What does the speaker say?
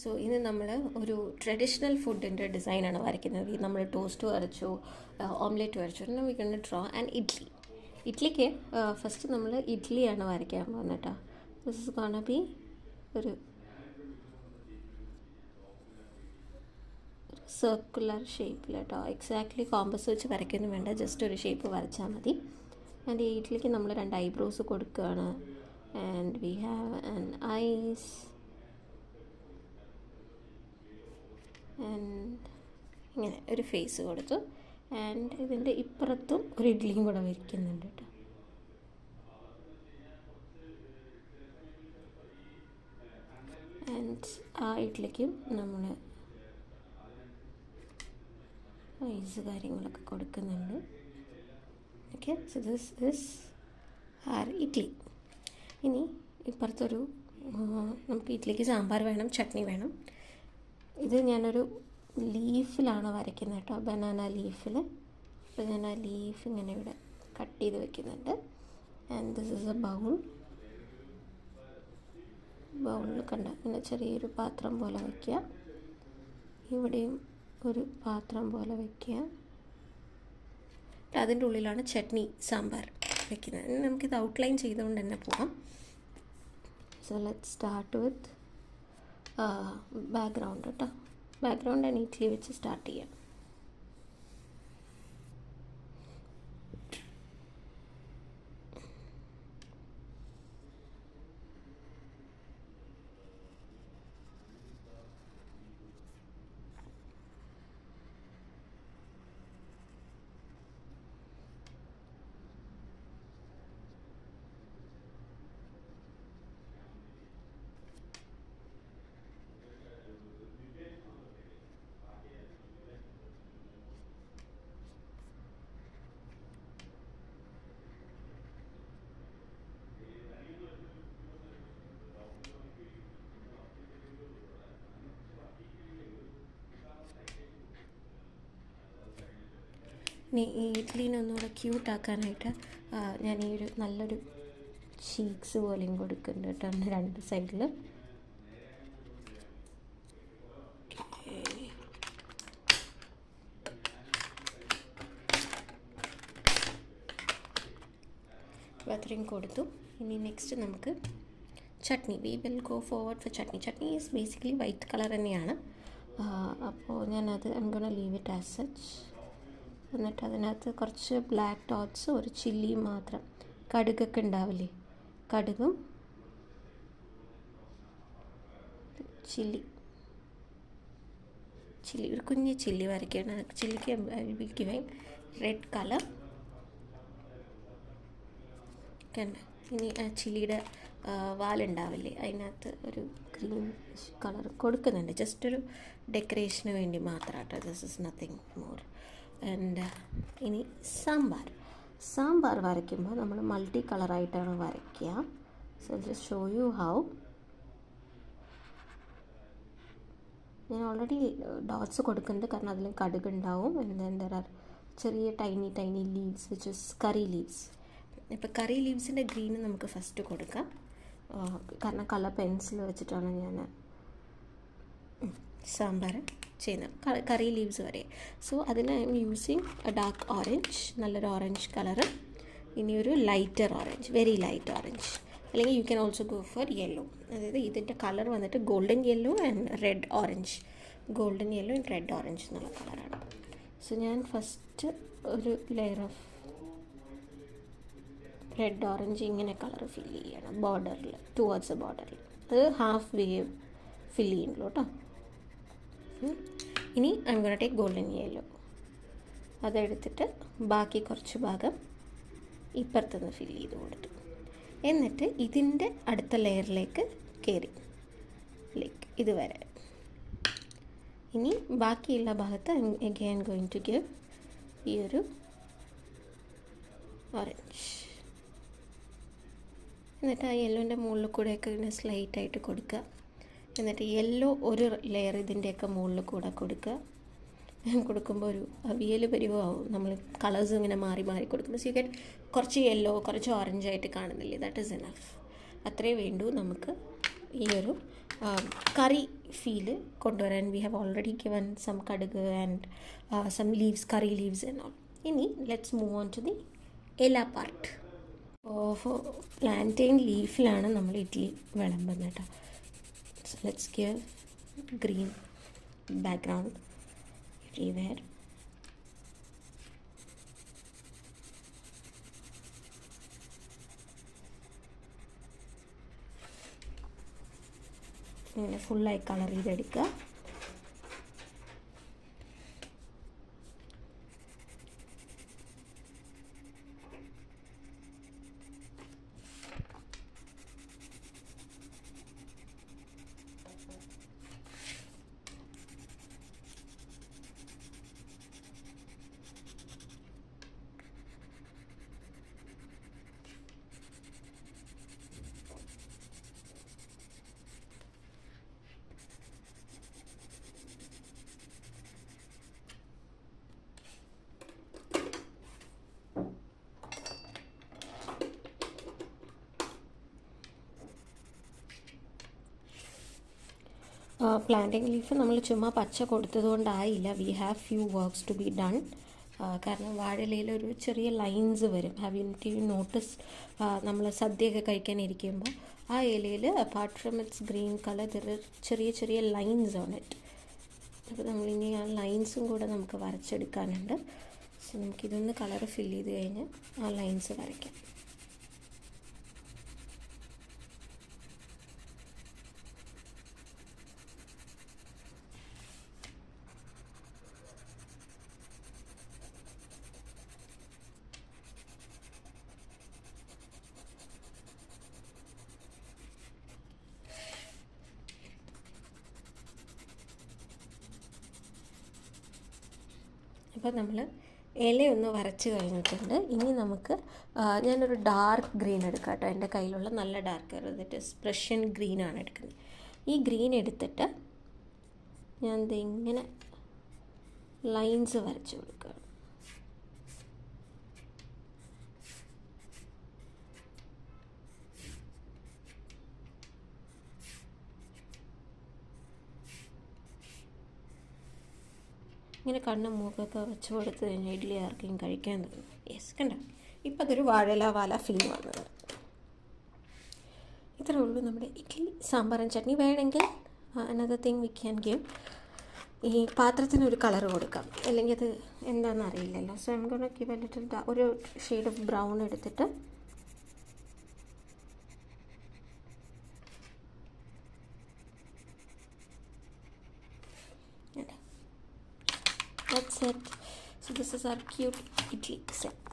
So ഇത് നമ്മൾ ഒരു ട്രഡീഷണൽ ഫുഡിൻ്റെ ഡിസൈനാണ് വരയ്ക്കുന്നത്. നമ്മൾ ടോസ്റ്റ് വരച്ചോ ഓംലെറ്റ് വരച്ചോ we can draw and idli. ഇഡ്ലിക്ക് ഫസ്റ്റ് നമ്മൾ ഇഡ്ലിയാണ് വരയ്ക്കാൻ പോകുന്നത് കേട്ടോ. ദിസ് ഇസ് ഗോണ ബി ഒരു സർക്കുലർ ഷേപ്പിൽ കേട്ടോ. എക്സാക്ട്ലി കോമ്പസ് വെച്ച് വരയ്ക്കൊന്നും വേണ്ട, ജസ്റ്റ് ഒരു ഷേപ്പ് വരച്ചാൽ മതി. ആൻഡ് ഈ ഇഡ്ലിക്ക് നമ്മൾ 2 ഐബ്രോസ് കൊടുക്കുകയാണ്. And we have an eyes and ഇങ്ങനെ ഒരു ഫേസ് കൊടുത്തു. ആൻഡ് ഇതിൻ്റെ ഇപ്പുറത്തും ഒരു ഇഡ്ലിയും കൂടെ വരയ്ക്കുന്നുണ്ട് കേട്ടോ. ആൻഡ് ആ ഇഡ്ലിക്കും നമ്മൾ ഐസ് കാര്യങ്ങളൊക്കെ കൊടുക്കുന്നുണ്ട്. Okay, so this is our idli. ഇനി ഇപ്പുറത്തൊരു നമുക്ക് ഇഡ്ലിക്ക് സാമ്പാർ വേണം, ചട്നി വേണം. ഇത് ഞാനൊരു ലീഫിലാണ് വരയ്ക്കുന്നത് കേട്ടോ, ബനാന ലീഫിൽ. അപ്പോൾ ഞാൻ ആ ലീഫ് ഇങ്ങനെ ഇവിടെ കട്ട് ചെയ്ത് വെക്കുന്നുണ്ട്. ആൻഡ് ദിസ് ഇസ് എ ബൗളിൽ കണ്ട ഇങ്ങനെ ചെറിയൊരു പാത്രം പോലെ വയ്ക്കുക. ഇവിടെയും ഒരു പാത്രം പോലെ വയ്ക്കുക. അതിൻ്റെ ഉള്ളിലാണ് ചട്നി സാമ്പാർ വയ്ക്കുന്നത്. നമുക്കിത് ഔട്ട്ലൈൻ ചെയ്തുകൊണ്ട് തന്നെ പോകാം. So let start with background കേട്ടോ. ബാക്ക്ഗ്രൗണ്ട് ആൻഡ് ഇഡ്ലി വെച്ച് സ്റ്റാർട്ട് ചെയ്യാം. ഇനി ഈ ഇഡ്ലീനെ ഒന്നുകൂടെ ക്യൂട്ടാക്കാനായിട്ട് ഞാൻ ഈ ഒരു നല്ലൊരു ചീക്സ് പോലെയും കൊടുക്കുന്നുണ്ട് കേട്ടോ 2 സൈഡിൽ. അപ്പോൾ അത്രയും കൊടുത്തു. ഇനി നെക്സ്റ്റ് നമുക്ക് chutney. We will go forward for chutney. Chutney is basically white colour തന്നെയാണ്. അപ്പോൾ ഞാനത് I M gonna leave it as such. എന്നിട്ട് അതിനകത്ത് കുറച്ച് ബ്ലാക്ക് ഡോട്ട്സ്, ഒരു ചില്ലി മാത്രം, കടുകൊക്കെ ഉണ്ടാവില്ലേ, കടുകും ചില്ലി ഒരു കുഞ്ഞ് ചില്ലി വരയ്ക്കുകയാണ്. ചില്ലിക്ക് ഗിവിങ് റെഡ് കളർ. കണ്ട, ഇനി ആ ചില്ലിയുടെ വാലുണ്ടാവില്ലേ, അതിനകത്ത് ഒരു ഗ്രീൻ കളർ കൊടുക്കുന്നുണ്ട്, ജസ്റ്റ് ഒരു ഡെക്കറേഷന് വേണ്ടി മാത്രം കേട്ടോ. This is nothing more. And ഇനി സാമ്പാർ വരയ്ക്കുമ്പോൾ നമ്മൾ മൾട്ടി കളറായിട്ടാണ് വരയ്ക്കുക. So just show you how. ഞാൻ ഓൾറെഡി ഡോട്ട്സ് കൊടുക്കുന്നുണ്ട്, കാരണം അതിൽ കടുകുണ്ടാവും. ആൻഡ് ദെൻ ദെർ ആർ ചെറിയ tiny leaves which is curry leaves. ഇപ്പോൾ കറി ലീവ്സിൻ്റെ ഗ്രീന് നമുക്ക് ഫസ്റ്റ് കൊടുക്കാം, കാരണം കളർ പെൻസിൽ വെച്ചിട്ടാണ് ഞാൻ സാമ്പാർ ചെയ്യുന്നത്, കറി ലീവ്സ് വരെ. സോ അതിന് I am using dark orange, നല്ലൊരു ഓറഞ്ച് കളറ്. ഇനിയൊരു lighter orange, very light orange, അല്ലെങ്കിൽ you can also go for yellow. അതായത് ഇതിൻ്റെ കളർ വന്നിട്ട് golden yellow and red orange, golden yellow and red orange എന്നുള്ള കളറാണ്. സോ ഞാൻ ഫസ്റ്റ് ഒരു ലെയർ ഓഫ് റെഡ് ഓറഞ്ച് ഇങ്ങനെ കളർ ഫില്ല് ചെയ്യണം ബോർഡറിൽ, ടുവേർഡ്സ് ബോർഡറിൽ. അത് ഹാഫ് വേവ് ഫില്ല് ചെയ്യുന്നുള്ളൂ കേട്ടോ. ഇനി I M gonna take golden yellow. അതെടുത്തിട്ട് ബാക്കി കുറച്ച് ഭാഗം ഇപ്പുറത്തുനിന്ന് ഫില്ല് ചെയ്ത് കൊടുത്തു. എന്നിട്ട് ഇതിൻ്റെ അടുത്ത ലെയറിലേക്ക് കയറി ലൈക്ക് ഇതുവരെ. ഇനി ബാക്കിയുള്ള ഭാഗത്ത് അഗൈൻ ഗോയിങ് ടു ഗിവ് ഈ ഒരു ഓറഞ്ച്. എന്നിട്ട് ആ യെല്ലോൻ്റെ മുകളിൽ കൂടെയൊക്കെ ഇങ്ങനെ സ്ലൈറ്റായിട്ട് കൊടുക്കുക. എന്നിട്ട് യെല്ലോ ഒരു ലെയർ ഇതിൻ്റെയൊക്കെ മുകളിൽ കൂടെ കൊടുക്കുക. കൊടുക്കുമ്പോൾ ഒരു അവിയൽ പരിവാവും, നമ്മൾ കളേഴ്സ് ഇങ്ങനെ മാറി കൊടുക്കുമ്പോൾ. സോ യു ഗെറ്റ് കുറച്ച് യെല്ലോ, കുറച്ച് ഓറഞ്ചായിട്ട് കാണുന്നില്ലേ, ദാറ്റ് ഈസ് എനഫ്. അത്രേ വേണ്ടൂ നമുക്ക് ഈ ഒരു കറി ഫീല് കൊണ്ടുവരാൻ. We have already given some കടുക് and some leaves, curry leaves and all. ഇനി let's move on to the ila part. Plantain ലീഫിലാണ് നമ്മൾ ഇഡ്ഡലി വിളമ്പുന്നത് കേട്ടോ. So let's give green background everywhere. ഇങ്ങനെ ഫുള്ളായി കളർ ചെയ്തെടുക്കുക. പ്ലാന്റിങ് ലീഫ് നമ്മൾ ചുമ്മാ പച്ച കൊടുത്തതുകൊണ്ടായില്ല. We have few works to be done. കാരണം വാഴയിലയിൽ ഒരു ചെറിയ ലൈൻസ് വരും. Have you notice? നമ്മൾ സദ്യയൊക്കെ കഴിക്കാനിരിക്കുമ്പോൾ ആ ഇലയിൽ apart from it's green colour ചെറിയ ചെറിയ ലൈൻസ് ഓൺ ഇറ്റ്. അപ്പോൾ നമ്മളിനി ആ ലൈൻസും കൂടെ നമുക്ക് വരച്ചെടുക്കാനുണ്ട്. സോ നമുക്കിതൊന്ന് കളർ ഫില്ല് ചെയ്ത് കഴിഞ്ഞ് ആ ലൈൻസ് വരയ്ക്കാം. അപ്പോൾ നമ്മൾ ഇലയൊന്ന് വരച്ച് കഴിഞ്ഞിട്ടുണ്ട്. ഇനി നമുക്ക് ഞാനൊരു ഡാർക്ക് ഗ്രീൻ എടുക്കാം കേട്ടോ. എൻ്റെ കയ്യിലുള്ള നല്ല ഡാർക്ക് ദറ്റ് ഈസ് പ്രഷ്യൻ ഗ്രീനാണ് എടുക്കുന്നത്. ഈ ഗ്രീൻ എടുത്തിട്ട് ഞാൻ ഇങ്ങനെ ലൈൻസ് വരച്ച് കൊടുക്കുകയാണ്. ഇങ്ങനെ കണ്ണും മൂക്കൊക്കെ വെച്ച് കൊടുത്ത് കഴിഞ്ഞാൽ ഇഡ്ഡലി ആർക്കെങ്കിലും കഴിക്കാൻ തോന്നും. യെസ്, കണ്ടോ? ഇപ്പം അതൊരു വാഴയില വാല ഫീൽ വന്നത്. ഇത്രേ ഉള്ളൂ നമ്മുടെ ഇഡ്ഡലി സാമ്പാറും ചട്നി. വേണമെങ്കിൽ another thing we can give, ഈ പാത്രത്തിനൊരു കളർ കൊടുക്കാം, അല്ലെങ്കിൽ അത് എന്താണെന്ന് അറിയില്ലല്ലോ. So I M gonna give A little ഒരു ഷെയ്ഡ് ഓഫ് ബ്രൗൺ എടുത്തിട്ട് that's it. So this is our cute idli set.